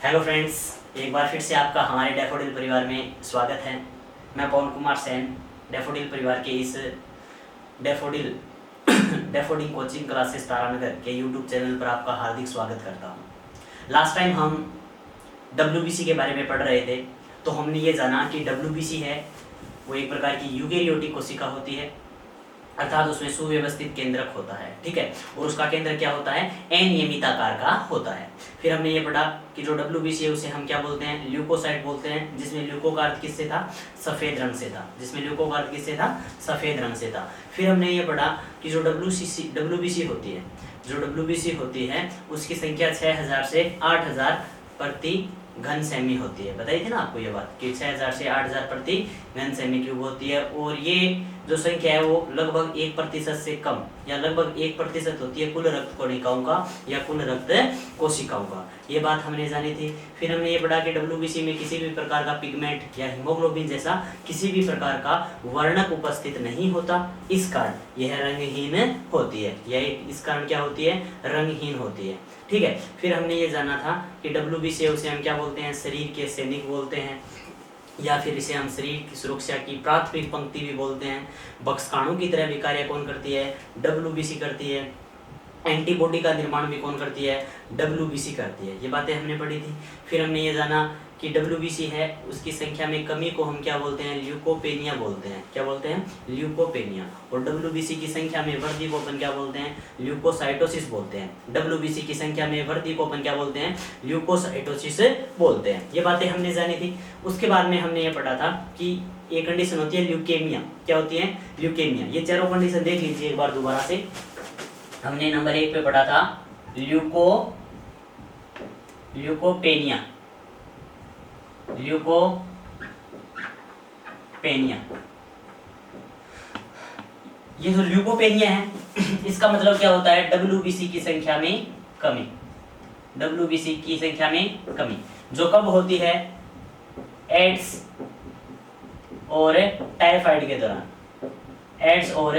Hello friends, एक बार फिर से आपका हमारे डैफोडिल परिवार में स्वागत है। मैं पवन कुमार सेन डैफोडिल परिवार के इस daffodil daffodil coaching classes Taranagar के यूट्यूब चैनल पर आपका हार्दिक स्वागत करता हूं। लास्ट टाइम हम WBC के बारे में पढ़ रहे थे, तो हमने ये जाना कि WBC है वो एक प्रकार की यूकेरियोटिक कोशिका होती है, अर्थात उसमें सुव्यवस्थित केंद्रक होता है, ठीक है। और उसका केंद्र क्या होता है, अनियमित आकार का होता है। फिर हमने ये पढ़ा कि जो WBC है उसे हम क्या बोलते हैं, ल्यूकोसाइट बोलते हैं, जिसमें ल्यूको का अर्थ किससे था, सफेद रंग से था, जिसमें ल्यूको का अर्थ किससे था, सफेद रंग से था। फिर हमने ये पढ़ा कि जो WBC होती है, जो WBC होती है उसकी संख्या 6000 से 8000 प्रति घन सेमी होती है। बताई थी ना आपको ये बात कि 6000 से 8000 प्रति घन सेमी क्यूब होती है, और ये जो संख्या है वो लगभग 1% से कम या लगभग 1% होती है कुल रक्त कोशिकाओं का या कुल रक्त कोशिकाओं का। ये बात हमने जानी थी। फिर हमने ये पढ़ा कि WBC में किसी भी प्रकार का पिगमेंट या हीमोग्लोबिन जैसा किसी भी प्रकार का वर्णक उपस्थित नहीं होता, इस कारण यह रंगहीन होती है। यह इस कारण क्या होती है, रंगहीन होती है, ठीक है। फिर हमने ये जाना था कि WBC उसे हम क्या बोलते हैं, शरीर के सैनिक बोलते हैं, या फिर इसे हम शरीर की सुरक्षा की प्राथमिक पंक्ति भी बोलते हैं। बक्सकाणु की तरह भी कार्य कौन करती है, WBC करती है। एंटीबॉडी का निर्माण भी कौन करती है, WBC करती है। ये बातें हमने पढ़ी थी। फिर हमने ये जाना कि WBC है उसकी संख्या में कमी को हम क्या बोलते हैं, ल्यूकोपेनिया बोलते हैं। क्या बोलते हैं, ल्यूकोपेनिया। और WBC की संख्या में वृद्धि को अपन क्या बोलते हैं, ल्यूकोसाइटोसिस बोलते हैं। WBC की संख्या में वृद्धि को अपन क्या बोलते हैं, ल्यूकोसाइटोसिस बोलते हैं। ये बातें हमने जानी थी। उसके बाद में हमने ये पढ़ा था कि एक कंडीशन होती है ल्यूकेमिया। क्या होती है, ल्यूकेमिया। ये चारों कंडीशन देख लीजिए एक बार दोबारा से। हमने नंबर 1 पे पढ़ा था ल्यूकोपेनिया। ये जो ल्यूकोपेनिया है इसका मतलब क्या होता है, WBC की संख्या में कमी। WBC की संख्या में कमी जो कब होती है, एड्स और टाइफाइड के दौरान। एड्स और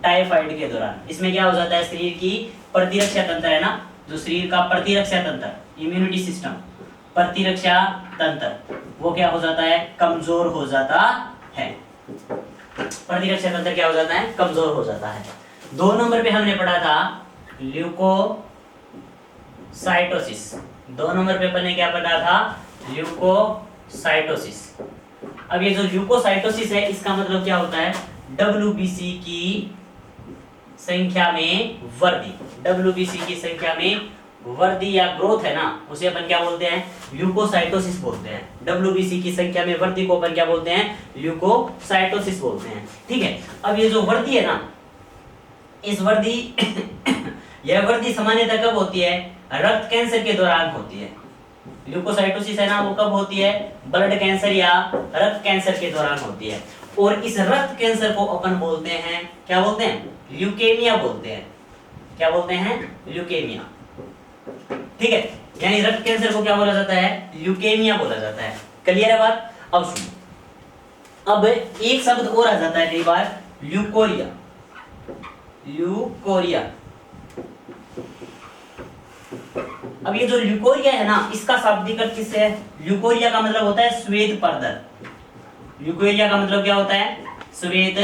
टाइफाइड के दौरान इसमें क्या हो जाता है, शरीर की प्रतिरक्षा तंत्र है ना, जो शरीर का प्रतिरक्षा तंत्र, इम्यूनिटी सिस्टम, प्रतिरक्षा तंत्र वो क्या हो जाता है, कमजोर हो जाता है। प्रतिरक्षा तंत्र क्या हो जाता है, कमजोर हो जाता है। 2 नंबर पे हमने पढ़ा था ल्यूकोसाइटोसिस। 2 नंबर पे अपन ने क्या पढ़ा था, ल्यूकोसाइटोसिस। अब ये जो ल्यूकोसाइटोसिस है इसका मतलब क्या होता है, WBC की संख्या में वृद्धि। WBC की संख्या में वृद्धि या ग्रोथ है ना, उसे अपन क्या बोलते हैं, ल्यूकोसाइटोसिस बोलते हैं। WBC की संख्या में वृद्धि को अपन क्या बोलते हैं, ल्यूकोसाइटोसिस बोलते हैं, ठीक है। अब ये जो वृद्धि है ना, इस वृद्धि यह वृद्धि सामान्यतः कब होती है, रक्त कैंसर के दौरान होती है। ल्यूकोसाइटोसिस है ना, वो कब होती है, ब्लड कैंसर या रक्त कैंसर के दौरान होती है। और इस रक्त कैंसर को अपन बोलते हैं, क्या बोलते हैं, ल्यूकेमिया बोलते हैं। क्या बोलते हैं, ल्यूकेमिया, ठीक है। यानी रक्त कैंसर को क्या बोला जाता है, ल्यूकेमिया बोला जाता है। क्लियर है बात। अब सुनो, अब एक शब्द और आ जाता है कई बार, ल्यूकोरिया। ल्यूकोरिया। अब ये जो ल्यूकोरिया है ना, इसका शाब्दिक अर्थ किससे है, ल्यूकोरिया का मतलब होता है श्वेत परदर। ल्यूकोरिया का मतलब क्या होता है, श्वेत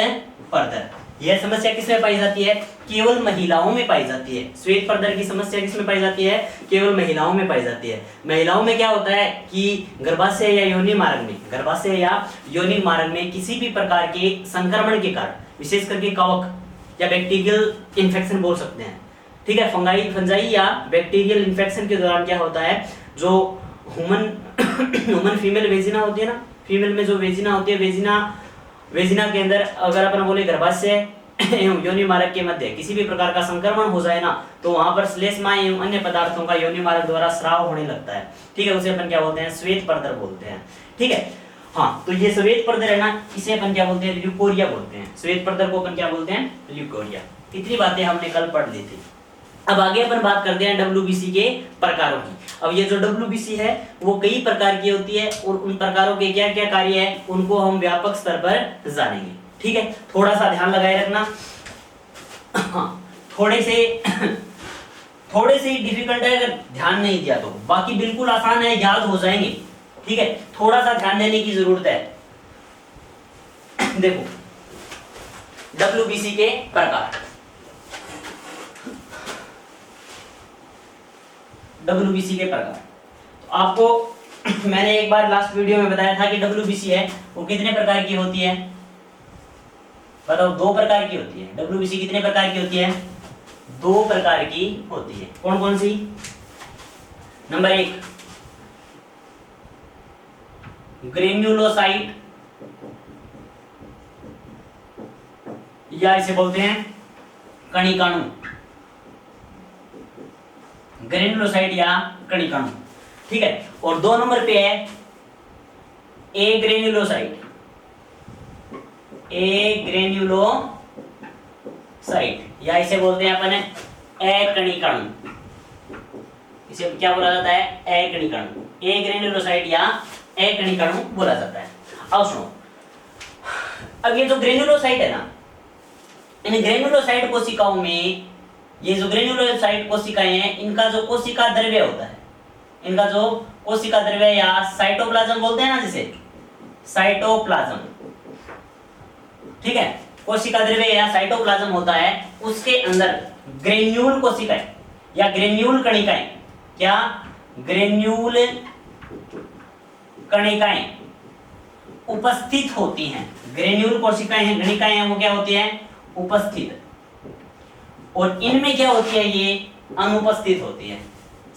परदर। यह समस्या किसमें पाई जाती है, केवल महिलाओं में पाई जाती है। श्वेत परदर की समस्या किसमें पाई जाती है, केवल महिलाओं में पाई जाती है। महिलाओं में क्या होता है कि गर्भाशय या योनि मार्ग में, गर्भाशय या योनि मार्ग में किसी भी प्रकार के संक्रमण के कारण, विशेष करके कवक या बैक्टीरियल इन्फेक्शन बोल सकते हैं, ठीक है, फंजाई या बैक्टीरियल इन्फेक्शन के दौरान क्या होता है, जो ह्यूमन फीमेल वेजिना होती है ना, फीमेल में जो वेजिना होती है, वेजिना के अंदर अगर अपन बोले गर्भाशय एवं योनि मार्ग के मध्य किसी भी प्रकार का संक्रमण हो जाए ना, तो वहां पर श्लेष्मा एवं अन्य पदार्थों का योनि मार्ग द्वारा स्राव होने लगता है, ठीक है। उसे अपन क्या बोलते हैं, श्वेत परदर बोलते हैं, ठीक है। हाँ, तो ये श्वेत परदर है ना, इसे अपन क्या बोलते हैं, ल्यूकोरिया बोलते हैं। श्वेत परदर को अपन क्या बोलते हैं, ल्यूकोरिया। इतनी बातें हमने कल पढ़ ली थी। अब आगे अपन बात करते हैं WBC के प्रकारों की। अब ये जो WBC है वो कई प्रकार की होती है, और उन प्रकारों के क्या क्या कार्य है उनको हम व्यापक स्तर पर जानेंगे, ठीक है। थोड़ा सा ध्यान लगाए रखना। हाँ, थोड़े से ही डिफिकल्ट है अगर ध्यान नहीं दिया तो, बाकी बिल्कुल आसान है, याद हो जाएंगे। ठीक है, थोड़ा सा ध्यान देने की जरूरत है। देखो डब्ल्यूबीसी के प्रकार, डब्ल्यूबीसी के प्रकार तो आपको मैंने एक बार लास्ट वीडियो में बताया था कि डब्ल्यूबीसी है वो कितने प्रकार की होती है, बताओ। 2 प्रकार की होती है। डब्ल्यूबीसी कितने प्रकार की होती है? 2 प्रकार की होती है। कौन कौन सी? नंबर 1 ग्रेन्युलोसाइट, या इसे बोलते हैं कणिकाणु, ग्रेन्युलोसाइट या कणिकाणु। ठीक है, और 2 नंबर पे है ए ग्रेन्युलोसाइट, ए ग्रेन्युलोसाइट, या इसे बोलते हैं अपन अकणिकाणु। इसे क्या बोला जाता है? अकणिकाणु, ए ग्रेन्युलोसाइट या अकणिकाणु बोला जाता है। अब सुनो, अब ये जो ग्रेन्युलोसाइट है ना, इन ग्रेन्युलोसाइट कोशिकाओं में, ये जो ग्रेन्युलोसाइट कोशिकाएं हैं, इनका जो कोशिका द्रव्य होता है, इनका जो कोशिका द्रव्य या साइटोप्लाज्म बोलते हैं ना, जिसे साइटोप्लाज्म, ठीक है, कोशिका द्रव्य या साइटोप्लाज्म होता है, उसके अंदर ग्रेन्यूल कोशिकाएं या ग्रेन्यूल कणिकाएं, क्या ग्रेन्यूल कणिकाएं उपस्थित होती हैं। ग्रेन्यूल कोशिकाएं हैं, कणिकाएं हैं, वो क्या होती हैं? उपस्थित। और इनमें क्या होती है? ये अनुपस्थित होती है।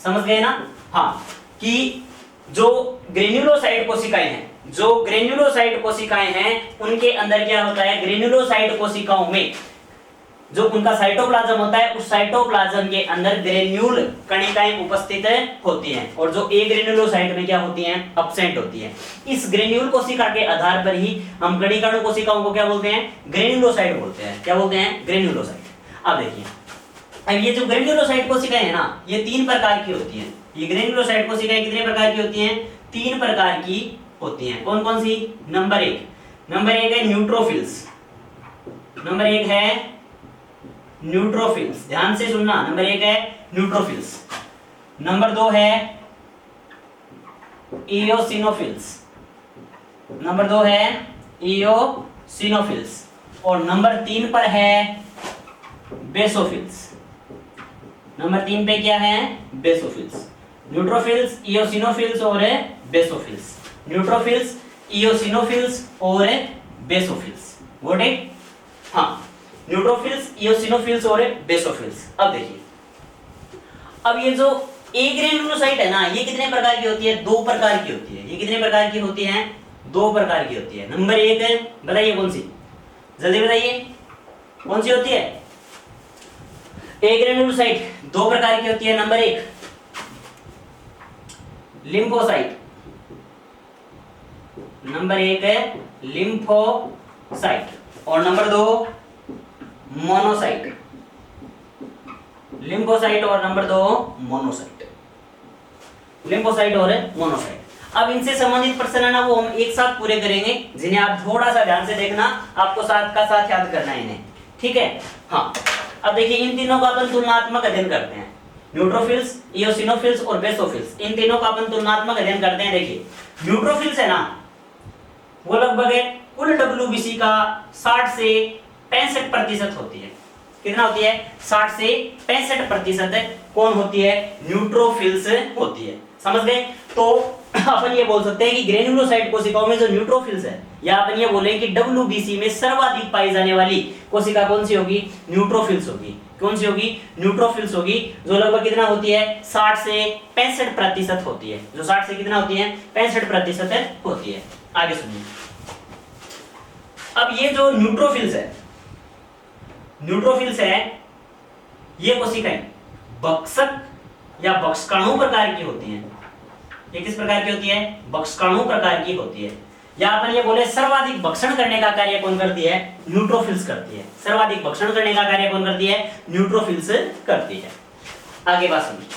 समझ गए ना? हाँ, कि जो ग्रेन्युलोसाइट कोशिकाएं हैं, जो ग्रेन्युलोसाइट कोशिकाएं हैं, उनके अंदर क्या होता है? ग्रेन्युलोसाइट कोशिकाओं में जो उनका साइटोप्लाज्म होता है, उस साइटोप्लाज्म के अंदर ग्रेन्यूल कणिकाएं उपस्थित होती हैं, और जो ए ग्रेन्युलोसाइट में क्या होती हैं? एब्सेंट होती हैं। इस ग्रेन्यूल कोशिका के आधार पर ही हम कणिकाणु कोशिकाओं को क्या बोलते हैं? ग्रेन्युलोसाइट बोलते हैं। क्या बोलते हैं? ग्रेन्युलोसाइट। अब देखिए, अब ये जो ग्रेन्युलोसाइट कोशिकाएं हैं ना, ये 3 प्रकार की होती हैं। ये ग्रेन्युलोसाइट कोशिकाएं कितने प्रकार की होती हैं? 3 प्रकार की होती हैं। कौन कौन सी? नंबर 1 है न्यूट्रोफिल्स। नंबर 1 है न्यूट्रोफिल्स, ध्यान से सुनना। नंबर 1 है न्यूट्रोफिल्स। नंबर 2 है इओसिनोफिल्स। नंबर 2 है इओसिनोफिल्स। और नंबर 3 पर है बेसोफिल्स। नंबर 3 पे क्या है? बेसोफिल्स। न्यूट्रोफिल्स, इओसिनोफिल्स और बेसोफिल्स। न्यूट्रोफिल्स, इओसिनोफिल्स और बेसोफिल्स। Got it? हाँ, न्यूट्रोफिल्स, इओसिनोफिल्स और बेसोफिल्स। अब देखिए, अब ये जो ए ग्रेन्युलोसाइट है ना, ये कितने प्रकार की होती है? 2 प्रकार की होती है। ये कितने प्रकार की होती है? 2 प्रकार की होती है। नंबर 1 है, बताइए कौन सी? जल्दी बताइए, कौन सी होती है? ए ग्रेन्युलोसाइट 2 प्रकार की होती है। नंबर 1 लिम्फोसाइट, नंबर 1 है लिम्फोसाइट, और नंबर 2 मोनोसाइट। लिम्फोसाइट और नंबर 2 मोनोसाइट। लिम्फोसाइट और मोनोसाइट। अब इनसे संबंधित प्रश्न है ना, वो हम एक साथ पूरे करेंगे, जिन्हें आप थोड़ा सा ध्यान से देखना, आपको साथ का साथ याद करना है इन्हें। ठीक है? हाँ, अब देखिए, इन तीनों का अपन तुलनात्मक अध्ययन करते हैं। न्यूट्रोफिल्स, इओसिनोफिल्स और बेसोफिल्स, इन तीनों का अपन तुलनात्मक अध्ययन करते हैं। देखिए, न्यूट्रोफिल्स है ना, वो लगभग कुल डब्ल्यूबीसी का 60 से 65% होती है। कितना होती है? 60 से 65% कौन होती है? न्यूट्रोफिल्स होती है। समझ गए? तो अपन ये बोल सकते हैं कि ग्रेन्युलोसाइट कोशिकाओं में जो न्यूट्रोफिल्स है, या अपन ये बोले कि डब्ल्यूबीसी में सर्वाधिक पाई जाने वाली कोशिका कौन सी होगी? न्यूट्रोफिल्स होगी। कौन सी होगी? न्यूट्रोफिल्स होगी, जो लगभग कितना होती है? 60 से 65% होती है। जो 60 से कितना होती है? 65% होती है। आगे सुनिए, अब ये जो न्यूट्रोफिल्स है, न्यूट्रोफिल्स है, ये कोशिकाएं बक्सक या बक्सकाणु प्रकार की होती हैं। ये किस प्रकार की होती है? बक्सकाणु प्रकार की होती है। या अपन ये बोले सर्वाधिक भक्षण करने का कार्य कौन करती है? न्यूट्रोफिल्स करती है। सर्वाधिक भक्षण करने का कार्य कौन करती है? न्यूट्रोफिल्स करती है। आगे बात सुनिए,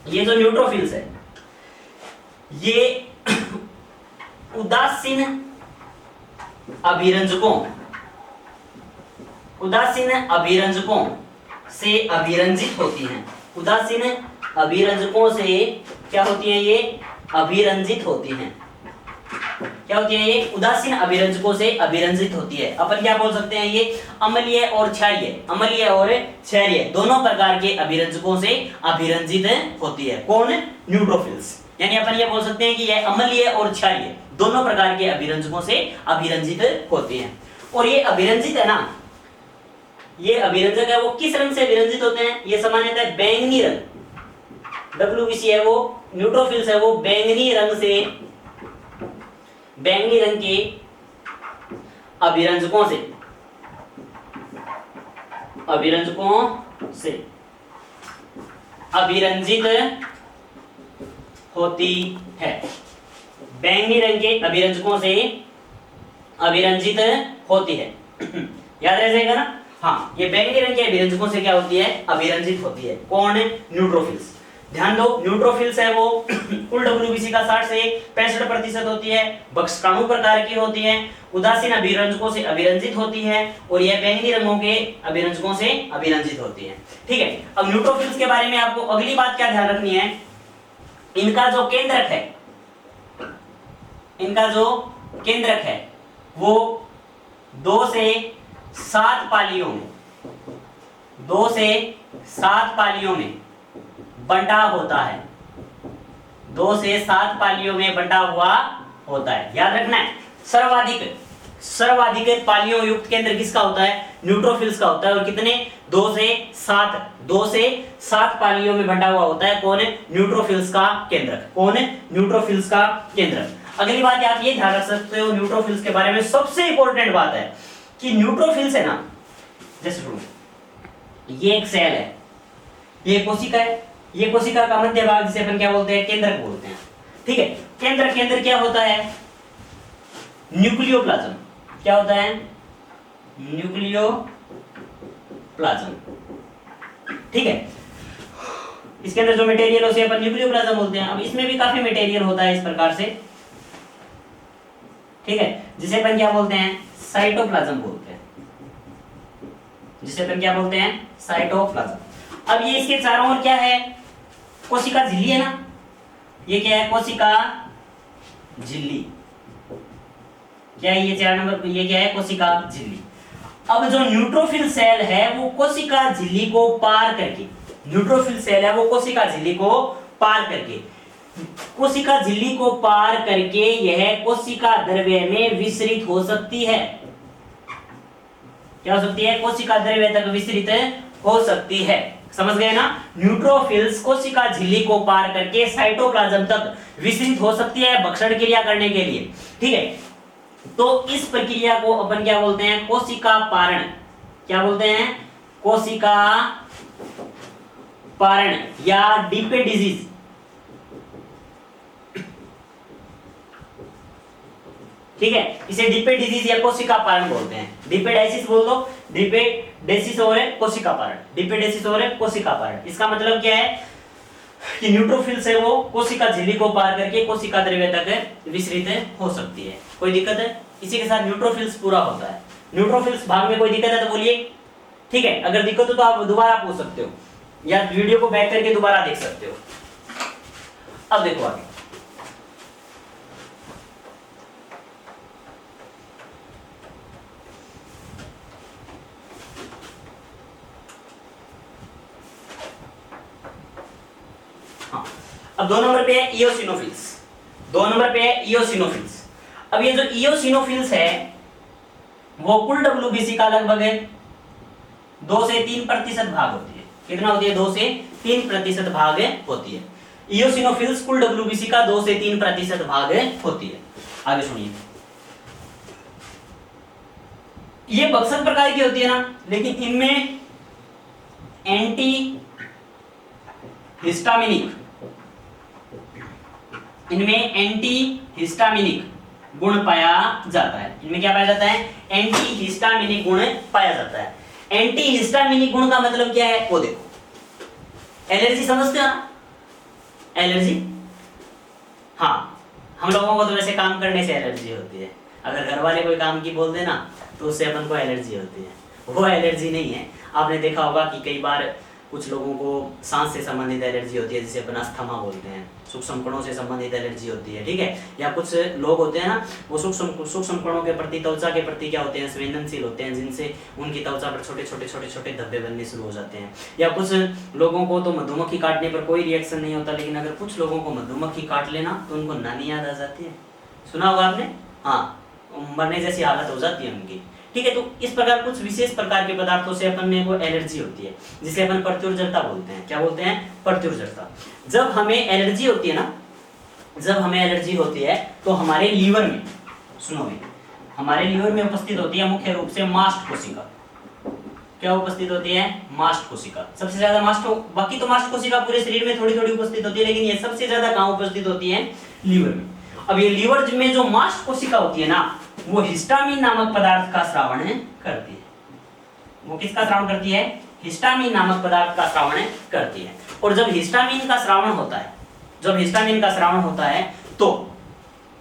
ये जो न्यूट्रोफिल्स है, ये उदासीन अभिरंजकों से अभिरंजित होती हैं। उदासीन अभिरंजकों से क्या होती है, ये अभिरंजित होती हैं। क्या होती है ये, उदासीन अभिरंजकों से अभिरंजित होती है। अपन क्या बोल सकते हैं, ये अम्लीय और क्षारीय, अम्लीय और क्षारीय दोनों प्रकार के अभिरंजकों से अभिरंजित होती है। कौन, न्यूट्रोफिल्स। यानी अपन ये बोल सकते हैं कि यह अम्लीय और क्षारीय दोनों प्रकार के अभिरंजकों से अभिरंजित होती है। और ये अभिरंजित है ना, ये अभिरंजक है वो किस रंग से अभिरंजित होते हैं, ये सामान्यतः बैंगनी रंग, WBC है वो, न्यूट्रोफिल्स है वो बैंगनी रंग से, बैंगनी रंग के अभिरंजकों से अभिरंजित होती है। बैंगनी रंग के अभिरंजकों से अभिरंजित होती है। याद रह जाएगा ना। हाँ, ये बैंगनी रंग के अभिरंजकों से क्या होती है, अभिरंजित होती है। कौन, न्यूट्रोफिल्स। ध्यान दो, न्यूट्रोफिल्स है वो कुल WBC का 60 से 65% होती है, बक्सकाणु प्रकार की होती है, उदासीन अभिरंजकों से अभिरंजित होती है और यह बैंगनी रंगों के अभिरंजकों से अभिरंजित होती है। ठीक है, अब न्यूट्रोफिल्स के बारे में आपको अगली बात क्या ध्यान रखनी है, इनका जो केंद्रक है, इनका जो केंद्रक है वो 2 से 7 पालियों में, 2 से 7 पालियों में बंटा होता है। 2 से 7 पालियों में बंटा हुआ होता है। याद रखना है, सर्वाधिक पालियों युक्त केंद्र किसका होता है, न्यूट्रोफिल्स का होता है। और कितने, 2 से 7 पालियों में बंटा हुआ होता है। कौन है, न्यूट्रोफिल्स का केंद्र। कौन है, न्यूट्रोफिल्स का केंद्र। अगली बात आप ये ध्यान रख सकते हो न्यूट्रोफिल्स के बारे में, सबसे इंपॉर्टेंट बात है कि न्यूट्रोफिल्स है ना, जैसे सुनो, ये एक सेल है, ये कोशिका है, ये कोशिका का मध्य भाग जिसे अपन क्या बोलते हैं, केंद्रक बोलते हैं। ठीक है, केंद्र क्या होता है, न्यूक्लियोप्लाज्म। क्या होता है, न्यूक्लियोप्लाज्म। ठीक है, इसके अंदर जो मटेरियल उसे अपन न्यूक्लियोप्लाज्म बोलते हैं। अब इसमें भी काफी मटेरियल होता है इस प्रकार से, ठीक है, जिसे अपन क्या बोलते हैं, साइटोप्लाज्म बोलते हैं, जिसे अपन क्या बोलते हैं, साइटोप्लाज्म। अब ये इसके चारों ओर क्या है, कोशिका झिल्ली है ना, ये क्या है, कोशिका झिल्ली। क्या है ये 4 नंबर, ये क्या है, कोशिका झिल्ली। अब जो न्यूट्रोफिल सेल है वो कोशिका झिल्ली को पार करके, न्यूट्रोफिल सेल है वो कोशिका झिल्ली को पार करके, कोशिका झिल्ली को पार करके यह कोशिका द्रव्य में विसरित हो सकती है। क्या हो सकती है, कोशिका द्रव्य तक विसरित हो सकती है। समझ गए ना, न्यूट्रोफिल्स कोशिका झिल्ली को पार करके साइटोप्लाज्म तक विसरित हो सकती है भक्षण क्रिया करने के लिए। ठीक है, तो इस प्रक्रिया को अपन क्या बोलते हैं, कोशिका पारण। क्या बोलते हैं, कोशिका पारण या डिपे डिजीज। ठीक है, इसे डिपे डिजीज या कोशिका पारण बोलते हैं। डिपेडाइसिस बोल दो, डिपेडेसिस और कोशिका पारण, डिपेडेसिस और कोशिका पारण। इसका मतलब क्या है कि न्यूट्रोफिल से वो कोशिका झिल्ली को पार करके कोशिका द्रव्य तक विसरित हो सकती है। कोई दिक्कत है, इसी के साथ न्यूट्रोफिल्स पूरा होता है। न्यूट्रोफिल्स भाग में कोई दिक्कत है तो बोलिए। ठीक है, अगर दिक्कत हो तो आप दोबारा पूछ सकते हो या वीडियो को बैक करके दोबारा देख सकते हो। अब देखो आगे, अब 2 नंबर पे है इओसिनोफिल्स। 2 नंबर पे है इओसिनोफिल्स। अब ये जो इओसिनोफिल्स है वो कुल WBC का लगभग 2 से 3% भाग होती है। कितना होती है, 2 से 3% भाग होती है। इओसिनोफिल्स कुल WBC का 2 से 3% भाग होती है। आगे सुनिए, ये बक्सक प्रकार की होती है ना, लेकिन इनमें एंटी हिस्टामिनिक, इनमें एंटी हिस्टामिनिक गुण पाया जाता है। इनमें क्या पाया जाता है, एंटी हिस्टामिनिक गुण पाया जाता है। एंटी हिस्टामिनिक गुण का मतलब क्या है, वो देखो, एलर्जी समझते हो ना, एलर्जी। हाँ, हम लोगों को तो वैसे काम करने से एलर्जी होती है। अगर घर वाले कोई काम की बोल देना तो उससे अपन को एलर्जी होती है। वो एलर्जी नहीं है। आपने देखा होगा कि कई बार कुछ लोगों को सांस से संबंधित एलर्जी होती है जिसे अपन अस्थमा बोलते हैं, सूक्ष्म कणों से संबंधित एलर्जी होती है, ठीक है। या कुछ लोग होते हैं ना, वो सूक्ष्म कणों के प्रति, त्वचा के प्रति क्या होते हैं, संवेदनशील होते हैं, जिनसे उनकी त्वचा पर छोटे छोटे छोटे छोटे धब्बे बनने शुरू हो जाते हैं। या कुछ लोगों को तो मधुमक्खी काटने पर कोई रिएक्शन नहीं होता, लेकिन अगर कुछ लोगों को मधुमक्खी काट लेना तो उनको नानी याद आ जाती है, सुना होगा आपने, हाँ, मरने जैसी हालत हो जाती है उनकी, ठीक है। तो इस प्रकार कुछ विशेष प्रकार के पदार्थों से अपन में वो एलर्जी होती है, जिसे अपन प्रत्युर्जरता बोलते हैं। क्या बोलते हैं? प्रत्युर्जरता। जब हमें एलर्जी होती है ना, जब हमें एलर्जी होती है तो हमारे लीवर में, सुनो भाई, हमारे लीवर में उपस्थित होती है मुख्य रूप से मास्ट कोशिका। क्या उपस्थित होती है? मास्ट कोशिका। सबसे ज्यादा मास्ट, बाकी तो मास्ट कोशिका पूरे शरीर में थोड़ी थोड़ी उपस्थित होती है, लेकिन ये सबसे ज्यादा कहाँ उपस्थित होती है? लीवर में। अब ये लीवर में जो मास्ट कोशिका होती है ना, वो हिस्टामिन नामक पदार्थ का स्रावण करती है। वो किसका स्रावण करती है? हिस्टामिन नामक पदार्थ का स्रावण करती है। और जब हिस्टामिन का स्रावण होता है, जब हिस्टामिन का स्रावण होता है तो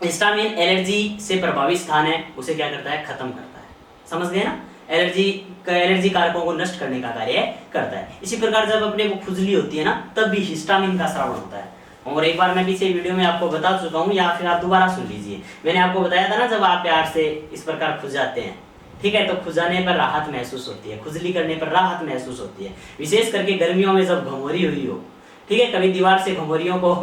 हिस्टामिन एलर्जी से प्रभावित स्थान है उसे क्या करता है? खत्म करता है। समझ गए ना? एलर्जी कारकों को नष्ट करने का कार्य करता है। इसी प्रकार जब अपने को खुजली होती है ना, तब भी हिस्टामिन का स्रावण होता है। और एक बार मैं पीछे वीडियो में आपको बता चुका हूँ, या फिर आप दोबारा सुन लीजिए। मैंने आपको बताया था ना, जब आप प्यार से इस प्रकार खुजाते हैं, ठीक है, तो खुजाने पर राहत महसूस होती है, खुजली करने पर राहत महसूस होती है। विशेष करके गर्मियों में जब घमौरी हुई हो, ठीक है, कभी दीवार से घमौरियों को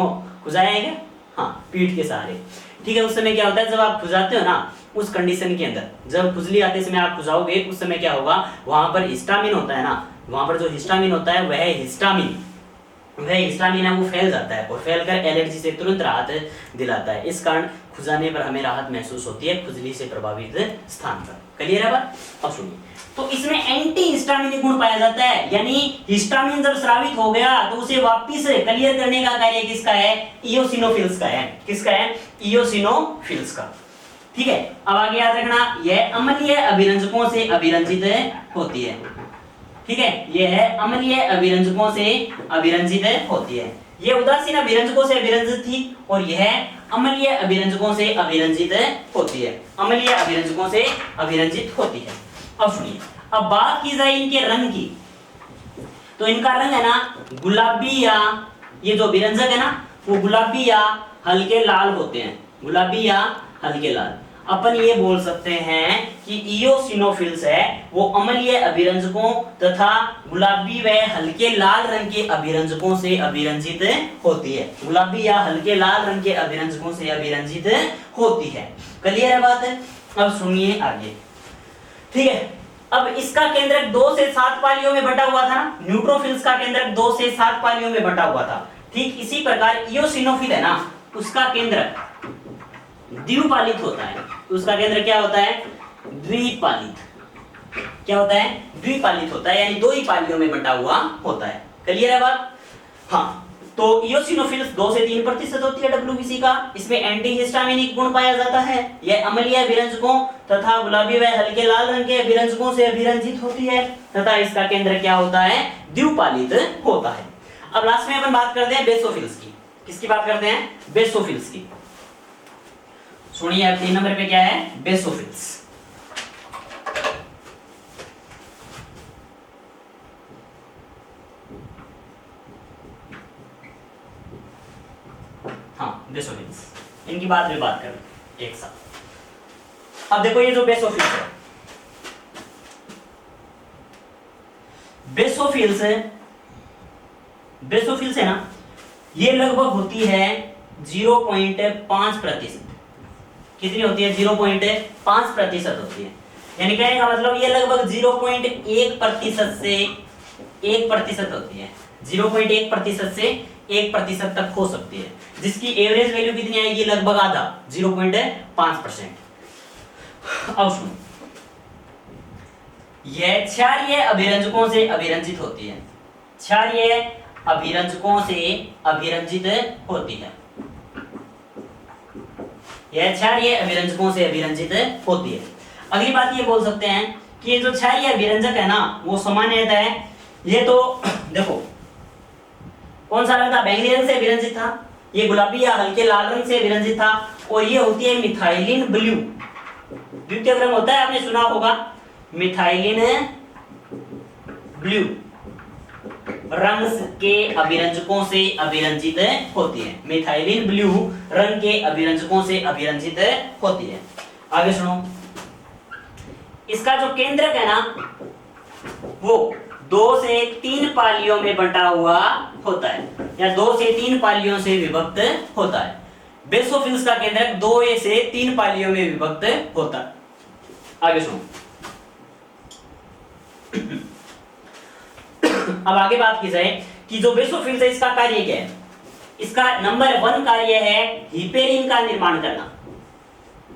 खुजाया है क्या? हाँ, पीठ के सहारे, ठीक है। उस समय क्या होता है, जब आप खुजाते हो ना, उस कंडीशन के अंदर जब खुजली आते समय आप खुजाओगे, उस समय क्या होगा, वहां पर हिस्टामिन होता है ना, वहां पर जो हिस्टामिन होता है वह हिस्टामिन है, वो फैल जाता है और फैलकर एलर्जी से तुरंत राहत दिलाता है। इस कारण खुजाने पर हमें राहत महसूस होती है खुजली से प्रभावित स्थान पर। क्लियर है बात? अब सुनिए, तो इसमें एंटी हिस्टामिनिक गुण पाया जाता है, यानी हिस्टामिन जब स्रावित हो गया तो उसे वापस क्लियर करने का कार्य किसका है? इयोसिनोफिल्स का है। किसका है? इयोसिनोफिल्स का, ठीक है। अब आगे याद रखना, यह अम्लीय अभिरंजकों से अभिरंजित होती है, ठीक है। यह है अम्लीय अभिरंजकों से अभिरंजित होती है। यह उदासीन अभिरंजकों से अभिरंजित थी और यह अम्लीय अभिरंजकों से अभिरंजित होती है। अम्लीय अभिरंजकों से अभिरंजित होती है। अब सुनिए, अब बात की जाए इनके रंग की, तो इनका रंग है ना गुलाबी, या ये जो अभिरंजक है ना वो गुलाबी या हल्के लाल होते हैं, गुलाबी या हल्के लाल। अपन ये बोल सकते हैं कि इयोसिनोफिल्स है वो अम्लीय अभिरंजकों तथा गुलाबी व हल्के लाल रंग के अभिरंजकों से अभिरंजित होती है। गुलाबी या हल्के लाल रंग के अभिरंजकों से अभिरंजित होती है। क्लियर है बात? अब सुनिए आगे, ठीक है। अब इसका केंद्रक 2 से 7 पालियों में बटा हुआ था ना, न्यूट्रोफिल्स का केंद्रक 2 से 7 पालियों में बटा हुआ था। ठीक इसी प्रकार इयोसिनोफिल है ना, उसका केंद्रक द्विपालित होता है। उसका केंद्र क्या होता है? द्विपालित। क्या होता है? द्विपालित होता है, यानी 2 ही पालियों में बटा हुआ होता है। क्लियर है बात? हाँ, तो इयोसिनोफिल्स 2 से 3% होती है डब्ल्यूबीसी का। इसमें एंटी हिस्टामिनिक गुण पाया जाता है। यह अम्लीय अभिरंजकों तथा गुलाबी व हल्के लाल रंग के अभिरंजकों से अभिरंजित होती है तथा इसका केंद्र क्या होता है? द्विपालित होता है। अब लास्ट में अपन बात करते हैं बेसोफिल्स की। किसकी बात करते हैं? बेसोफिल्स की। सुनिए, अब 3 नंबर पे क्या है? बेसोफिल्स। हाँ, बेसोफिल्स, इनकी बात में बात करें एक साथ। अब देखो, ये जो बेसोफिल्स है, बेसोफिल्स है ना, ये लगभग होती है 0.5%। कितनी होती है? 0.5% होती है। यानी कहने का मतलब ये लगभग 0.1% से 1% होती है। 0.1% से 1% तक हो सकती है, जिसकी एवरेज वैल्यू कितनी आएगी? लगभग आधा, 0.5%। अब सुनो, यह क्षारीय अभिरंजकों से अभिरंजित होती है। क्षारीय अभिरंजकों से अभिरंजित होती है। यह क्षारीय अभिरंजकों से अभिरंजित होती है। अगली बात ये बोल सकते हैं कि ये जो क्षारीय अभिरंजक है ना, वो सामान्यतः है, ये तो देखो कौन सा रंग था? बैंगनी रंग से अभिरंजित था, ये गुलाबी या हल्के लाल रंग से अभिरंजित था, और ये होती है मिथाइलिन ब्लू। द्वितीय रंग होता है, आपने सुना होगा, मिथाइलिन ब्लू। रंग के अभिरंजकों से अभिरंजित होती है। मिथाइलिन ब्लू रंग के अभिरंजकों से अभिरंजित होती है। आगे सुनो, इसका जो केंद्रक है ना वो 2 से 3 पालियों में बंटा हुआ होता है या 2 से 3 पालियों से विभक्त होता है। बेसोफिल्स का केंद्रक 2 से 3 पालियों में विभक्त होता है। आगे सुनो, अब आगे बात की जाए कि जो बेसोफिल्स है इसका कार्य क्या है। इसका नंबर 1 कार्य है हिपेरिन का निर्माण करना।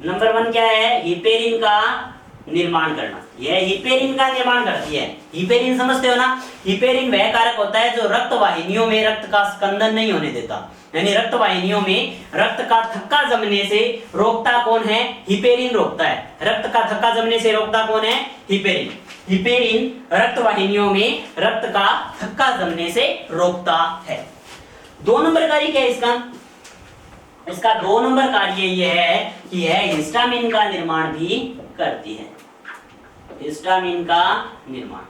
नंबर 1 क्या है? हिपेरिन का निर्माण करना। यह हिपेरिन का निर्माण करती है। हिपेरिन समझते हो ना? हिपेरिन वह कारक होता है जो रक्त वाहिनियों में रक्त का स्कंदन नहीं होने देता, यानी रक्त वाहिनियों में रक्त का थक्का जमने से रोकता कौन है? हिपेरिन रोकता है। रक्त का थक्का जमने से रोकता कौन है? हिपेरिन। हिपेरिन रक्त वाहिनियों में रक्त का थक्का जमने से रोकता है। 2 नंबर कार्य क्या है इसका? इसका 2 नंबर कार्य यह है कि यह हिस्टामिन का निर्माण भी करती है। हिस्टामिन का निर्माण,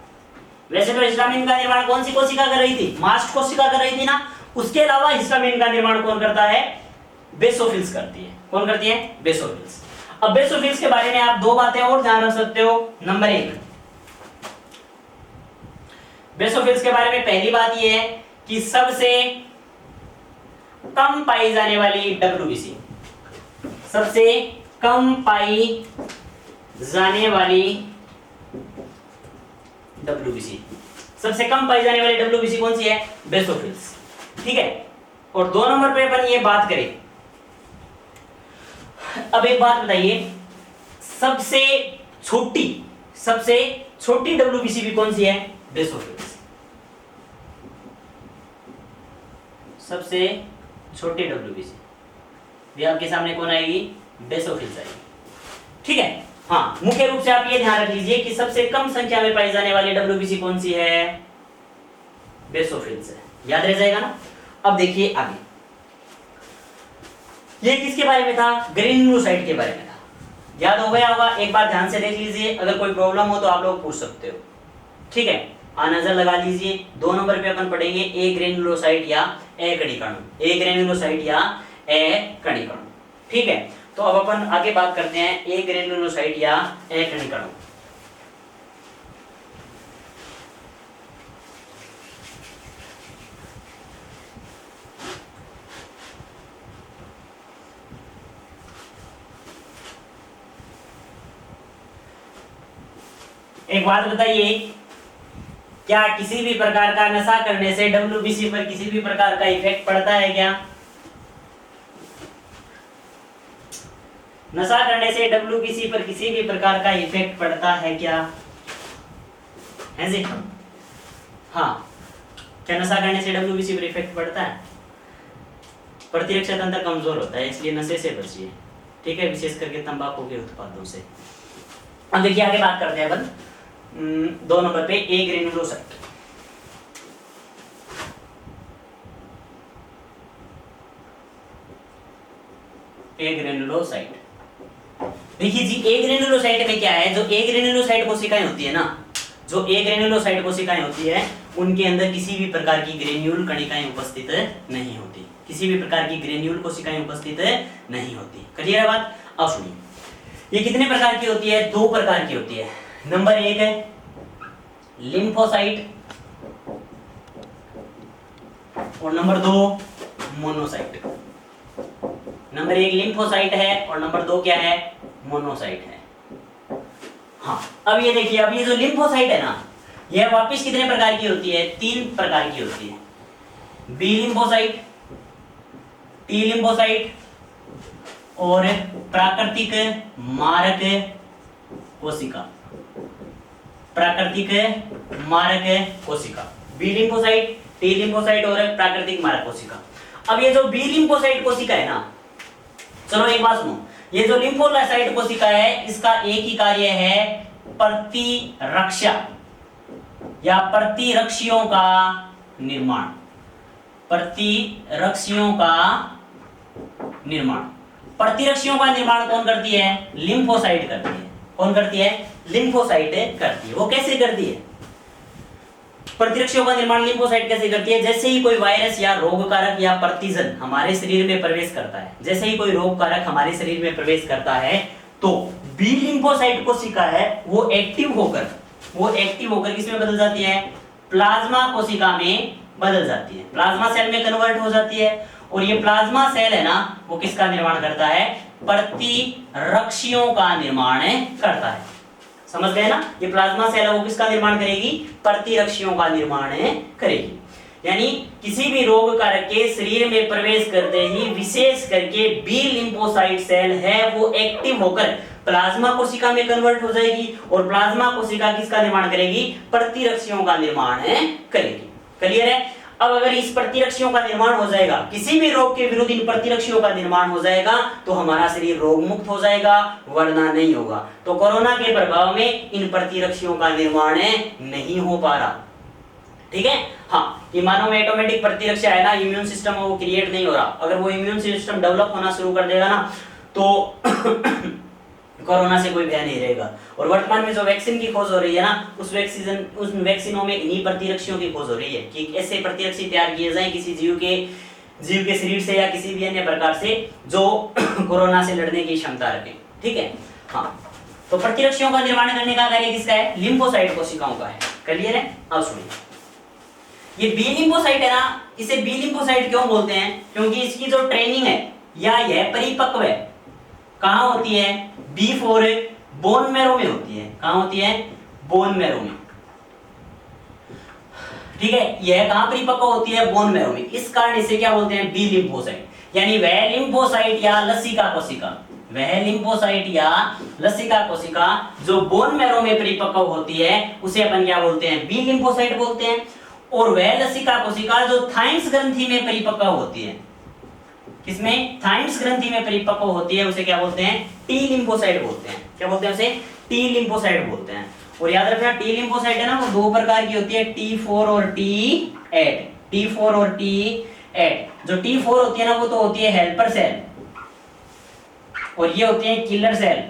वैसे तो हिस्टामिन का निर्माण कौन सी कोशिका कर रही थी? मास्ट कोशिका कर रही थी ना। उसके अलावा हिस्टामिन का निर्माण कौन करता है? बेसोफिल्स करती है। कौन करती है? बेसोफिल्स। अब बेसोफिल्स के बारे में आप 2 बातें और ध्यान रख सकते हो। नंबर 1, बेसोफिल्स के बारे में पहली बात यह है कि सबसे कम पाई जाने वाली डब्ल्यूबीसी, सबसे कम पाई जाने वाली डब्ल्यूबीसी, सबसे कम पाई जाने वाली डब्ल्यूबीसी कौन सी है? बेसोफिल्स। ठीक है। और 2 नंबर पे अपन ये बात करें, अब एक बात बताइए, सबसे छोटी डब्ल्यूबीसी भी कौन सी है? बेसोफिल्स। सबसे छोटी डब्ल्यूबीसी भी आपके सामने कौन आएगी? बेसोफिल्स आएगी। ठीक है। हाँ, मुख्य रूप से आप ये ध्यान रख लीजिए कि सबसे कम संख्या में पाई जाने वाली डब्ल्यूबीसी कौन सी है? बेसोफिल्स है। याद रह जाएगा ना। अब देखिए आगे, ये किसके बारे में था? ग्रेन्युलोसाइट के बारे में था। याद हो गया होगा? एक बार ध्यान से देख लीजिए, अगर कोई प्रॉब्लम हो तो आप लोग पूछ सकते हो। ठीक है, नजर लगा लीजिए। 2 नंबर पे अपन पढ़ेंगे ए ग्रेन्युलोसाइट या ए कणिकाणु। ए ग्रेन्युलोसाइट या ए कणिकाणु। ठीक है, तो अब अपन आगे बात करते हैं ए ग्रेन्युलोसाइट या ए कणिकाणु। एक बात बताइए, क्या किसी भी प्रकार का नशा करने से डब्ल्यूबीसी पर किसी भी प्रकार का इफेक्ट पड़ता है क्या? नशा करने से डब्ल्यूबीसी पर किसी भी प्रकार का इफेक्ट पड़ता है क्या? है जी? हाँ, क्या नशा करने से डब्ल्यूबीसी पर इफेक्ट पड़ता है? प्रतिरक्षा तंत्र कमजोर होता है, इसलिए नशे से बचिए। ठीक है, विशेष करके तंबाकू के उत्पादों से। अब देखिए आगे बात करते हैं अपन 2 नंबर पे ए ग्रेन्युलोसाइट। ए ग्रेन्युलोसाइट, देखिए जी, ए ग्रेन्युलोसाइट में क्या है? जो ए ग्रेन्युलोसाइट कोशिकाएं होती है ना, जो ए ग्रेन्युलोसाइट कोशिकाएं होती है, उनके अंदर किसी भी प्रकार की ग्रेन्यूल कणिकाएं उपस्थित नहीं होती। किसी भी प्रकार की ग्रेन्यूल कोशिकाएं उपस्थित नहीं होती। क्लियर है बात? अब सुनिए, ये कितने प्रकार की होती है? 2 प्रकार की होती है। नंबर 1 है लिम्फोसाइट और नंबर 2 मोनोसाइट। नंबर 1 लिम्फोसाइट है और नंबर 2 क्या है? मोनोसाइट है। हाँ, अब ये देखिए, अब ये जो लिम्फोसाइट है ना, यह वापिस कितने प्रकार की होती है? 3 प्रकार की होती है। बी लिम्फोसाइट, टी लिम्फोसाइट और प्राकृतिक मारक कोशिका। प्राकृतिक मारक कोशिका, बी लिम्फोसाइट, टी लिम्फोसाइट और प्राकृतिक मारक कोशिका। अब ये जो बी लिम्फोसाइट कोशिका है ना, चलो एक बात सुनो, ये जो लिम्फोसाइट कोशिका है, इसका एक ही कार्य है प्रतिरक्षा या प्रतिरक्षियों का निर्माण। प्रतिरक्षियों का निर्माण, प्रतिरक्षियों का निर्माण कौन करती है? लिम्फोसाइट करती है। कौन करती है? लिम्फोसाइट करती है। वो कैसे करती है? प्रतिरक्षियों का निर्माण लिम्फोसाइट कैसे करती है? जैसे ही कोई वायरस या रोग कारक या प्रतिजन हमारे शरीर में प्रवेश करता है, जैसे ही कोई रोग कारक हमारे शरीर में प्रवेश करता है तो बी लिम्फोसाइट कोशिका है वो एक्टिव होकर किसमें बदल जाती है? प्लाज्मा कोशिका में बदल जाती है, प्लाज्मा सेल में कन्वर्ट हो जाती है। और ये प्लाज्मा सेल है ना, वो किसका निर्माण करता है? प्रतिरक्षियों का निर्माण करता है। समझ गए ना? ये प्लाज्मा सेल है वो किसका निर्माण करेगी? प्रतिरक्षियों का निर्माण करेगी। यानी किसी भी रोग कारक के शरीर में प्रवेश करते ही विशेष करके बी लिम्फोसाइट सेल है वो एक्टिव होकर प्लाज्मा कोशिका में कन्वर्ट हो जाएगी और प्लाज्मा कोशिका किसका निर्माण करेगी? प्रतिरक्षियों का निर्माण करेगी। क्लियर है? अब अगर इस प्रतिरक्षियों का निर्माण हो जाएगा, किसी भी रोग के विरुद्ध इन प्रतिरक्षियों का निर्माण हो जाएगा तो हमारा शरीर रोग मुक्त हो जाएगा, वरना नहीं होगा। तो कोरोना के प्रभाव में इन प्रतिरक्षियों का निर्माण नहीं हो पा रहा। ठीक है? हाँ, ये मानव में ऑटोमेटिक प्रतिरक्षा है ना, इम्यून सिस्टम वो क्रिएट नहीं हो रहा। अगर वो इम्यून सिस्टम डेवलप होना शुरू कर देगा ना तो कोरोना से कोई भय नहीं रहेगा। और वर्तमान में जो वैक्सीन की खोज हो रही है ना, उन वैक्सीनों में इन्हीं प्रतिरक्षियों की खोज हो रही है कि ऐसे प्रतिरक्षी तैयार किए जाएं किसी जीव के शरीर से या किसी भी अन्य प्रकार से जो कोरोना से लड़ने की क्षमता रखे। ठीक है? हाँ, तो प्रतिरक्षियों का निर्माण करने का कार्य किसका है? लिम्फोसाइट कोशिकाओं का है। क्लियर है? अब सुनिए, ये बी लिम्फोसाइट है ना, इसे बी लिम्फोसाइट क्यों बोलते हैं? क्योंकि इसकी जो ट्रेनिंग है या यह परिपक्व है कहां होती है? बी फॉर बोन मैरो में होती है। कहां होती है? बोन मैरो में। ठीक है? यह कहां परिपक्व होती है? बोन मैरो में। इस कारण इसे क्या बोलते हैं? B lymphocyte. यानी वह लिम्फोसाइट या लसिका कोशिका जो बोन मैरो में परिपक्व होती है उसे अपन क्या बोलते हैं? बी लिम्फोसाइट बोलते हैं। और वह लसिका कोशिका जो थाइम्स ग्रंथि में परिपक्व होती है, किसमें? थाइम्स ग्रंथि में परिपक्व होती है, उसे क्या बोलते हैं? टी लिम्फोसाइट बोलते हैं। क्या बोलते हैं उसे? टी लिम्फोसाइट बोलते हैं। और याद रखना, टी लिम्फोसाइट है ना, वो दो प्रकार की होती है, T4 और T8। T4 और T8। जो T4 होती है ना, वो तो होती है हेल्पर सेल और ये होती है किलर सेल।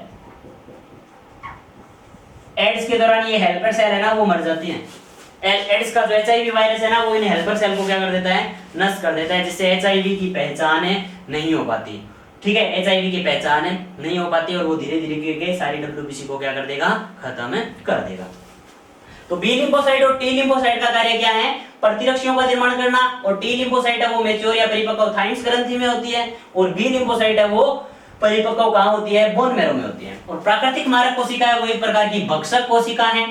एड्स के दौरान ये हेल्पर सेल है ना, वो मर जाती हैं। एड्स का जो HIV वायरस है ना, वो इन हेल्पर सेल को क्या कर देता है? नष्ट कर देता है, जिससे HIV की पहचान नहीं हो पाती। ठीक है? HIV की पहचान नहीं हो पाती और वो धीरे धीरे करके सारी WBC को क्या कर देगा? खत्म कर देगा। तो बी लिम्फोसाइट और टी लिम्फोसाइट का कार्य क्या है? प्रतिरक्षियों का निर्माण करना। और टी लिम्फोसाइट है वो मैच्योर या परिपक्व थाइम्स ग्रंथि में होती है और बी लिम्फोसाइट है वो परिपक्व कहां होती है? बोन मैरो में होती है। और प्राकृतिक मारक कोशिका है वो एक प्रकार की भक्षक कोशिका है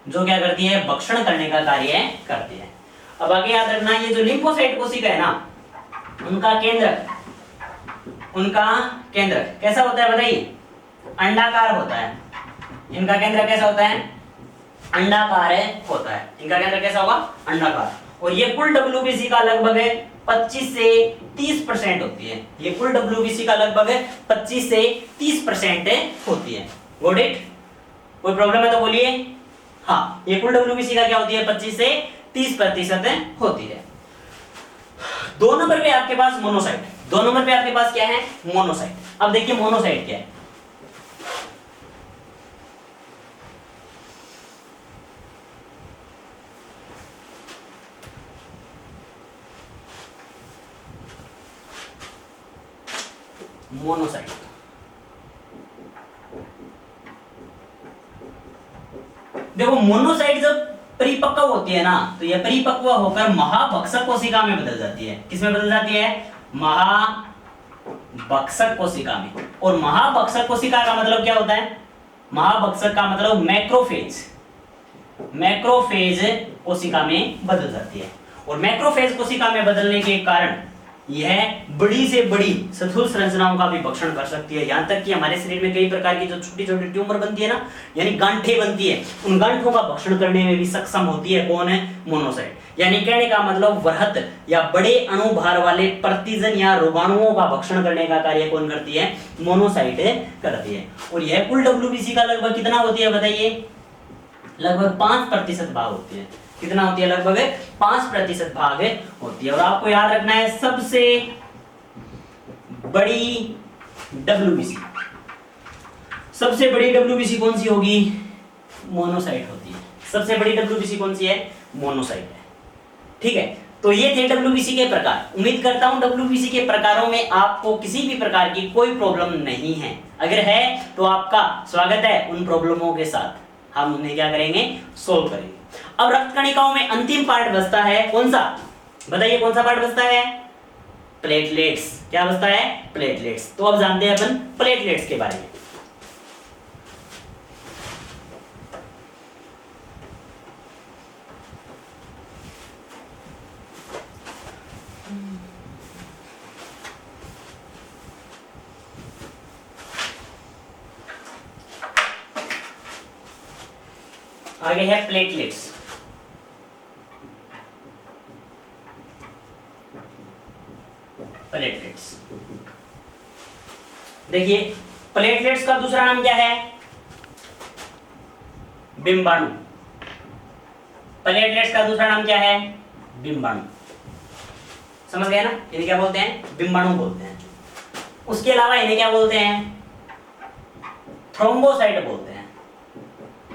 जो क्या करती है? भक्षण करने का कार्य करती है। अब आगे याद रखना, ये जो लिम्फोसाइट कोशिका है ना, उनका केंद्र कैसा होता है बताइए? अंडाकार होता है। इनका केंद्र कैसा होता है? अंडाकार होता है। इनका केंद्र कैसा होगा? अंडाकार। और ये कुल WBC का लगभग 25 से 30% होती है। ये कुल WBC का लगभग 25 से 30% होती है। Got it? कोई प्रॉब्लम है तो बोलिए। हाँ, ये कुल WBC का क्या होती है? 25 से 30% होती है। 2 नंबर पे आपके पास मोनोसाइट। 2 नंबर पे आपके पास क्या है? मोनोसाइट। अब देखिए मोनोसाइट क्या है। मोनोसाइट देखो, मोनोसाइट जब परिपक्व होती है ना, तो यह परिपक्व होकर महाभक्षक कोशिका में बदल जाती है। किसमें बदल जाती है? महाभक्षक कोशिका में। और महाभक्षक कोशिका का मतलब क्या होता है? महाभक्षक का मतलब मैक्रोफेज कोशिका में बदल जाती है। और मैक्रोफेज कोशिका में बदलने के कारण यह बड़ी से बड़ी स्थूल संरचनाओं का भी भक्षण कर सकती है। यहाँ तक कि हमारे शरीर में कई प्रकार की जो छोटी छोटी ट्यूमर बनती है ना, यानी गांठें बनती है, उन गांठों का भक्षण करने में भी सक्षम होती है। कौन है? मोनोसाइट। यानी कहने का मतलब वृहत या बड़े अणुभार वाले प्रतिजन या रोगाणुओं का भक्षण करने का कार्य कौन करती है? मोनोसाइट करती है। और यह कुल WBC का लगभग कितना होती है बताइए? लगभग 5% भाग होती है। कितना होती है? लगभग 5% भाग होती है। और आपको याद रखना है, सबसे बड़ी WBC कौन सी होगी? मोनोसाइट होती है। सबसे बड़ी WBC कौन सी है? मोनोसाइट है। ठीक है, तो ये थे डब्ल्यूबीसी के प्रकार। उम्मीद करता हूं डब्ल्यूबीसी के प्रकारों में आपको किसी भी प्रकार की कोई प्रॉब्लम नहीं है। अगर है तो आपका स्वागत है, उन प्रॉब्लमों के साथ हम उन्हें क्या करेंगे, सोल्व करेंगे। अब रक्त कणिकाओं में अंतिम पार्ट बचता है कौन सा, बताइए कौन सा पार्ट बचता है, प्लेटलेट्स। क्या बचता है, प्लेटलेट्स। तो अब जानते हैं अपन प्लेटलेट्स के बारे में। आगे है प्लेटलेट्स। प्लेटलेट्स देखिए, प्लेटलेट्स का दूसरा नाम क्या है, बिंबाणु। प्लेटलेट्स का दूसरा नाम क्या है, बिंबाणु। समझ गए ना, इन्हें क्या बोलते हैं, बिंबाणु बोलते हैं। उसके अलावा इन्हें क्या बोलते हैं, थ्रोम्बोसाइट बोलते हैं।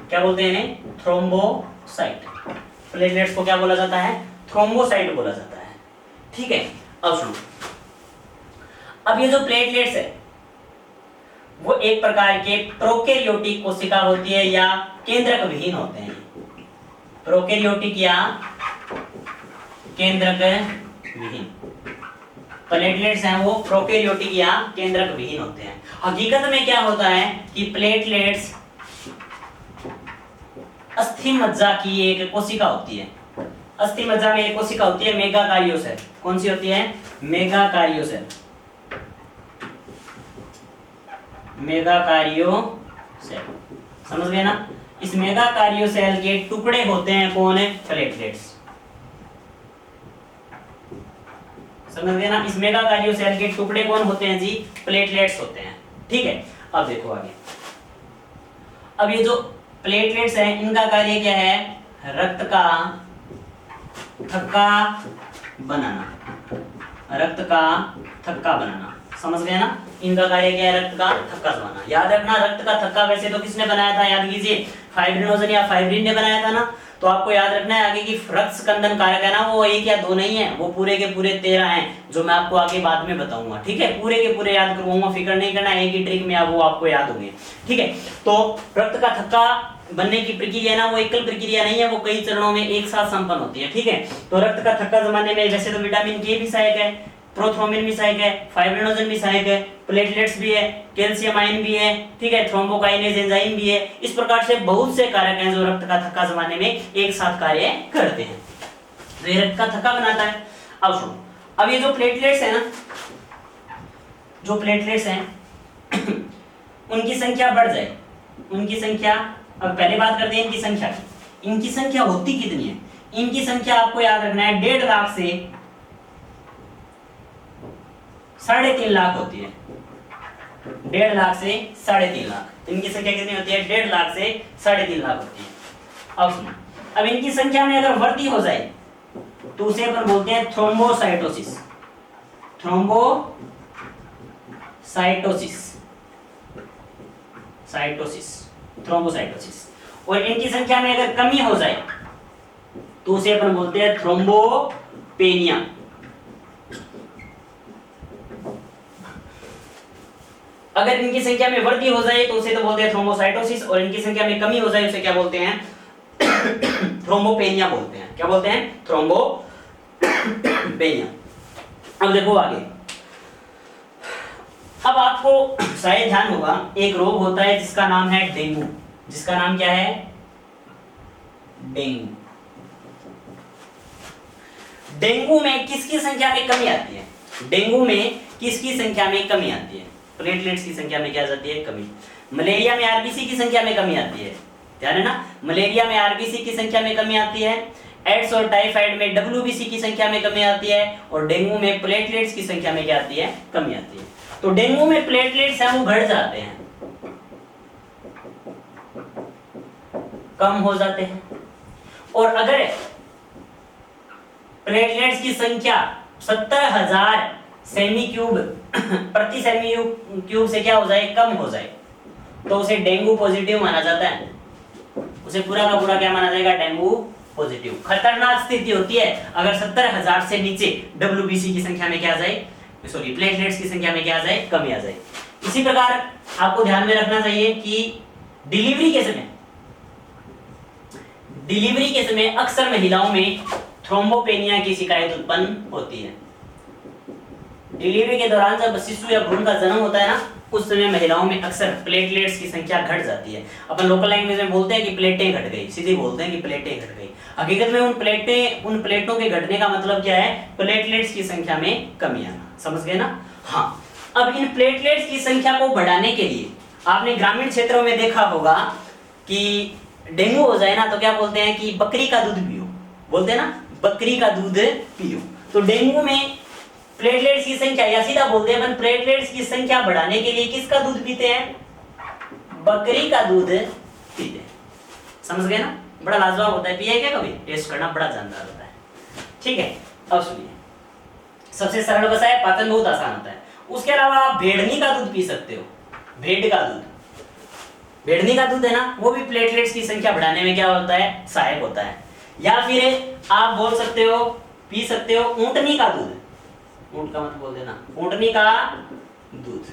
क्या बोलते हैं इन्हें, थ्रोम्बोसाइट। प्लेटलेट्स को क्या बोला जाता है, थ्रोम्बोसाइट बोला जाता है। ठीक है, अब सुनो, अब ये जो प्लेटलेट्स है वो एक प्रकार के प्रोकैरियोटिक कोशिका होती है या केंद्रक विहीन होते हैं। प्रोकैरियोटिक या केंद्रक विहीन प्लेटलेट्स हैं, वो प्रोकैरियोटिक या केंद्रक विहीन होते हैं। हकीकत में क्या होता है कि प्लेटलेट्स अस्थि मज्जा की एक कोशिका होती है। अस्थि मज्जा में एक कोशिका होती है मेगाकारियोसेल। कौन सी होती है, मेगाकारियोसेल। मेगाकारियोसेल, समझ गए ना। इस मेगाकारियोसेल के टुकड़े होते हैं कौन है, प्लेटलेट्स। समझ गए ना, इस मेगाकारियोसेल के टुकड़े कौन होते हैं जी, प्लेटलेट्स होते हैं। ठीक है, अब देखो आगे। अब ये जो प्लेटलेट्स हैं इनका कार्य क्या है, रक्त का थक्का बनाना। रक्त का थक्का बनाना, समझ गए ना। इनका कार्य क्या है, रक्त का थक्का बनाना। याद रखना, रक्त का थक्का वैसे तो किसने बनाया था, याद कीजिए, फाइब्रिनोजन या फाइब्रिन ने बनाया था ना। तो आपको याद रखना है आगे की रक्त स्कंदन कारक है ना, वो एक या दो नहीं है, वो पूरे के पूरे 13 हैं, जो मैं आपको आगे बाद में बताऊंगा। ठीक है, पूरे के पूरे याद करवाऊंगा, फिक्र नहीं करना, एक ही ट्रिक में वो आपको याद होंगे। ठीक है, तो रक्त का थक्का बनने की प्रक्रिया ना, वो एकल प्रक्रिया नहीं है, वो कई चरणों में एक साथ संपन्न होती है। ठीक है, तो रक्त का थक्का जमाने में वैसे तो विटामिन के भी सहायक है, प्रोथ्रोम्बिन भी सहायक है, फाइब्रिनोजन भी सहायक है, प्लेटलेट्स भी है, कैल्शियम आयन भी है। ठीक है, थ्रोम्बोकाइनेज एंजाइम भी है। इस प्रकार से बहुत से कारक हैं जो रक्त का थक्का जमाने में एक साथ कार्य करते हैं, तो ये रक्त का थक्का बनाता है। अब सुनो, अब ये जो प्लेटलेट्स है ना, जो प्लेटलेट्स हैं उनकी संख्या बढ़ जाए, उनकी संख्या, अब पहले बात करते हैं इनकी संख्या की। इनकी संख्या होती कितनी है, इनकी संख्या आपको याद रखना है 1.5 लाख से 3.5 लाख होती है। 1.5 लाख से 3.5 लाख, इनकी संख्या कितनी होती है, 1.5 लाख से 3.5 लाख होती है। अब सुनो, अब इनकी संख्या में अगर वृद्धि हो जाए तो उसे अपन बोलते हैं थ्रोम्बोसाइटोसिस। Thrombocytosis, cytosis, thrombocytosis. और इनकी संख्या में अगर कमी हो जाए तो उसे अपन बोलते हैं थ्रोम्बोपेनिया। अगर इनकी संख्या में वृद्धि हो जाए तो उसे तो बोलते हैं थ्रोम्बोसाइटोसिस, और इनकी संख्या में कमी हो जाए उसे क्या बोलते हैं, थ्रोम्बोपेनिया बोलते हैं। क्या बोलते हैं, थ्रोम्बोपेनिया। अब देखो आगे, अब आपको शायद ध्यान होगा एक रोग होता है जिसका नाम है डेंगू। जिसका नाम क्या है, डेंगू। डेंगू में किसकी संख्या में कमी आती है, डेंगू में किसकी संख्या में कमी आती है, प्लेटलेट्स की संख्या में क्या आ जाती है, कमी। मलेरिया में आरबीसी की संख्या में कमी आती है, ध्यान है ना, मलेरिया में आरबीसी की संख्या में कमी आती है। एड्स और टाइफाइड में डब्ल्यूबीसी की संख्या में कमी आती है, और डेंगू में प्लेटलेट्स की संख्या में क्या आती है, कमी आती है। तो डेंगू में प्लेटलेट्स हैं वो घट जाते हैं, कम हो जाते हैं। और अगर प्लेटलेट्स की संख्या 70,000 सेमी क्यूब प्रति सेमी क्यूब से क्या हो जाए, कम हो जाए, तो उसे डेंगू पॉजिटिव माना जाता है। उसे पूरा का पूरा क्या माना जाएगा, डेंगू पॉजिटिव। खतरनाक स्थिति होती है अगर 70,000 से नीचे WBC की संख्या में क्या आ जाए, सॉरी प्लेटलेट्स की संख्या में क्या आ जाए, कमी आ जाए। इसी प्रकार आपको ध्यान में रखना चाहिए कि डिलीवरी के समय अक्सर महिलाओं में थ्रोम्बोपेनिया की शिकायत उत्पन्न होती है। डिलीवरी के दौरान जब शिशु या भ्रूण का जन्म होता है ना, उस समय महिलाओं में अक्सर प्लेटलेट्स की संख्या घट जाती है। अपन लोकल लैंग्वेज में बोलते हैं कि प्लेटें घट गई, सीधे बोलते हैं कि प्लेटें घट गई। हकीकत में उन प्लेटों के घटने का मतलब क्या है, प्लेटलेट्स की संख्या में कमी आना। समझ गए ना? हाँ, अब इन प्लेटलेट्स की संख्या को बढ़ाने के लिए आपने ग्रामीण क्षेत्रों में देखा होगा कि डेंगू हो जाए ना तो क्या बोलते हैं कि बकरी का दूध पियो, बोलते हैं ना, बकरी का दूध पियो। तो डेंगू में प्लेटलेट्स की संख्या, या सीधा बोलते हैं अपन, प्लेटलेट्स की संख्या बढ़ाने के लिए किसका दूध पीते हैं, बकरी का दूध पीते हैं। समझ गए ना? बड़ा लाजवाब होता है, पिया है क्या कभी? टेस्ट करना, बड़ा जानदार होता है। ठीक है, अब सुनिए, सबसे सरल भाषा है, पाचन बहुत आसान होता है। उसके अलावा आप भेड़नी का दूध पी सकते हो। भेड़ का दूध, भेड़नी का दूध है ना, वो भी प्लेटलेट्स की संख्या बढ़ाने में क्या होता है, सहायक होता है। या फिर आप बोल सकते हो, पी सकते हो ऊंटनी का दूध। ऊंट का मत बोल देना, ऊंटनी का दूध।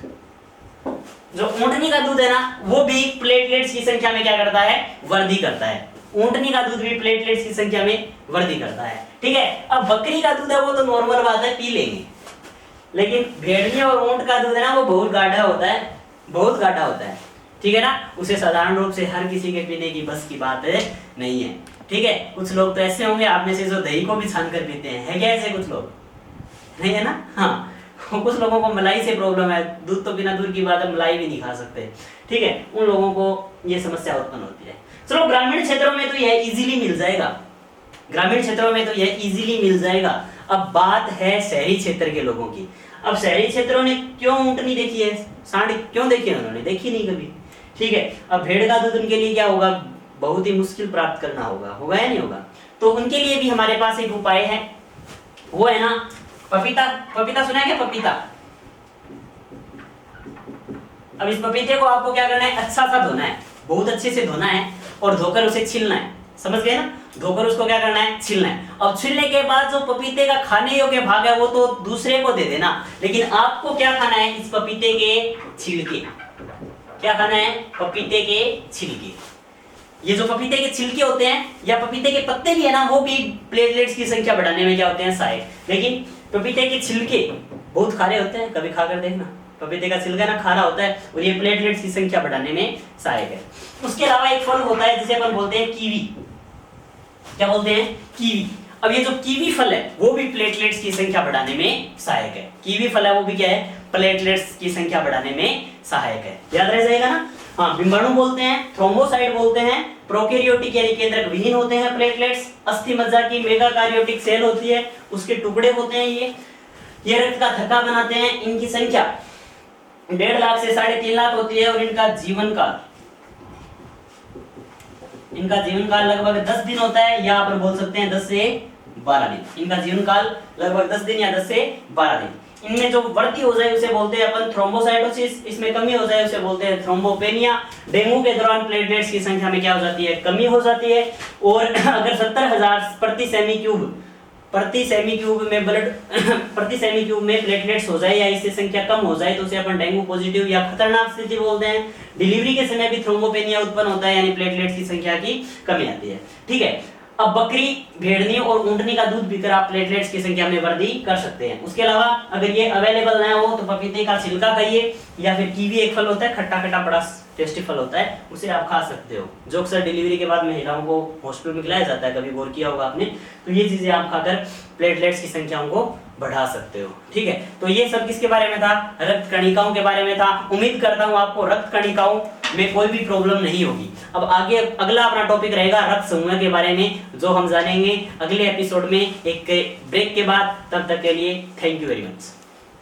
जो ऊंटनी का दूध है ना, वो भी प्लेटलेट्स की संख्या में क्या करता है, वृद्धि करता है। ऊंटनी का दूध भी प्लेटलेट्स की संख्या में वृद्धि करता है। ठीक है, अब बकरी का दूध है वो तो नॉर्मल बात है, पी लेंगे, लेकिन भेड़नी और ऊंट का दूध है ना, वो बहुत गाढ़ा होता है, बहुत गाढ़ा होता है। ठीक है ना, उसे साधारण रूप से हर किसी के पीने की बस की बात नहीं है। ठीक है, कुछ लोग तो ऐसे होंगे आप में से जो दही को भी छान कर पीते हैं, है क्या ऐसे कुछ लोग? नहीं है ना? हाँ, कुछ लोगों को मलाई से प्रॉब्लम है, दूध तो बिना दूर की बात है, मलाई भी नहीं खा सकते। ठीक है, उन लोगों को ये समस्या उत्पन्न होती है। चलो, ग्रामीण क्षेत्रों में तो यह इजीली मिल जाएगा, ग्रामीण क्षेत्रों में तो यह इजीली मिल जाएगा। अब बात है शहरी क्षेत्र के लोगों की। अब शहरी क्षेत्रों ने क्यों ऊंटनी देखी है, सांड क्यों देखी है उन्होंने? देखी नहीं कभी। ठीक है, अब भेड़ का दूध उनके लिए क्या होगा, बहुत ही मुश्किल प्राप्त करना होगा, होगा या नहीं होगा? तो उनके लिए भी हमारे पास एक उपाय है, वो है ना पपीता। पपीता सुना है क्या? पपीता। अब इस पपीते को आपको क्या करना है, अच्छा सा धोना है, बहुत अच्छे से धोना है और धोकर उसे छीलना है। समझ गए ना? धोकर उसको क्या करना है, छीलना है। अब छीलने के बाद जो पपीते का खाने योग्य भाग है वो तो दूसरे को दे देना, लेकिन आपको क्या खाना है, इस पपीते के छिलके। क्या खाना है? पपीते के छिलके। ये जो पपीते के छिलके होते हैं या पपीते के पत्ते भी है ना, वो भी प्लेटलेट्स की संख्या बढ़ाने में क्या होते हैं, सहायक। लेकिन पपीते के छिलके बहुत खारे होते हैं, कभी खाकर देखना, पपीते का छिलका ना खारा होता है और ये प्लेटलेट्स की संख्या बढ़ाने में सहायक है। उसके अलावा एक फल होता है जिसे अपन बोलते हैं कीवी। क्या बोलते हैं? कीवी। अब ये जो कीवी फल है वो भी प्लेटलेट्स की संख्या बढ़ाने में सहायक है। कीवी फल है वो भी क्या है, प्लेटलेट्स की संख्या बढ़ाने में सहायक है। याद रह जाएगा ना? हाँ, बिंबाणु बोलते हैं, थ्रोम्बोसाइट बोलते हैं, प्रोकैरियोटिक यानी केंद्रक विहीन होते हैं प्लेटलेट्स, अस्थि मज्जा की मेगाकार्योटिक सेल होती है, उसके टुकड़े होते हैं ये रक्त का थक्का बनाते हैं। इनकी संख्या 1.5 लाख से 3.5 लाख होती है और इनका जीवन काल लगभग 10 दिन होता है, या आप बोल सकते हैं 10 से 12 दिन। इनका जीवन काल लगभग 10 दिन या 10 से 12 दिन। इनमें जो वृद्धि हो जाए उसे बोलते हैं अपन थ्रोम्बोसाइटोसिस, इसमें कमी हो जाए उसे बोलते हैं थ्रोम्बोपेनिया। डेंगू के दौरान प्लेटलेट्स की संख्या में क्या हो जाती है, कमी हो जाती है। और अगर 70,000 प्रति सेमी क्यूब में प्लेटलेट्स हो जाए या इससे संख्या कम हो जाए तो उसे अपन डेंगू पॉजिटिव या खतरनाक स्थिति बोलते हैं। डिलीवरी के समय भी थ्रोम्बोपेनिया उत्पन्न होता है, यानी प्लेटलेट्स की संख्या की कमी आती है। ठीक है, अब बकरी, भेड़नी और ऊंटनी का दूध पीकर आप प्लेटलेट्स की संख्या में वृद्धि कर सकते हैं। उसके अलावा अगर ये अवेलेबल ना हो तो पपीते का छिलका खाइए, या फिर कीवी एक फल होता है, खट्टा खट्टा बड़ा टेस्टी फल होता है, उसे आप खा सकते हो, जो अक्सर डिलीवरी के बाद महिलाओं को हॉस्पिटल में खिलाया जाता है, कभी गौर किया होगा आपने। तो ये चीजें आप खाकर प्लेटलेट्स की संख्याओं को बढ़ा सकते हो। ठीक है, तो ये सब किसके बारे में था, रक्त कणिकाओं के बारे में था। उम्मीद करता हूँ आपको रक्त कणिकाओं में कोई भी प्रॉब्लम नहीं होगी। अब आगे अगला अपना टॉपिक रहेगा रक्त समूह के बारे में, जो हम जानेंगे अगले एपिसोड में एक ब्रेक के बाद। तब तक के लिए थैंक यू वेरी मच।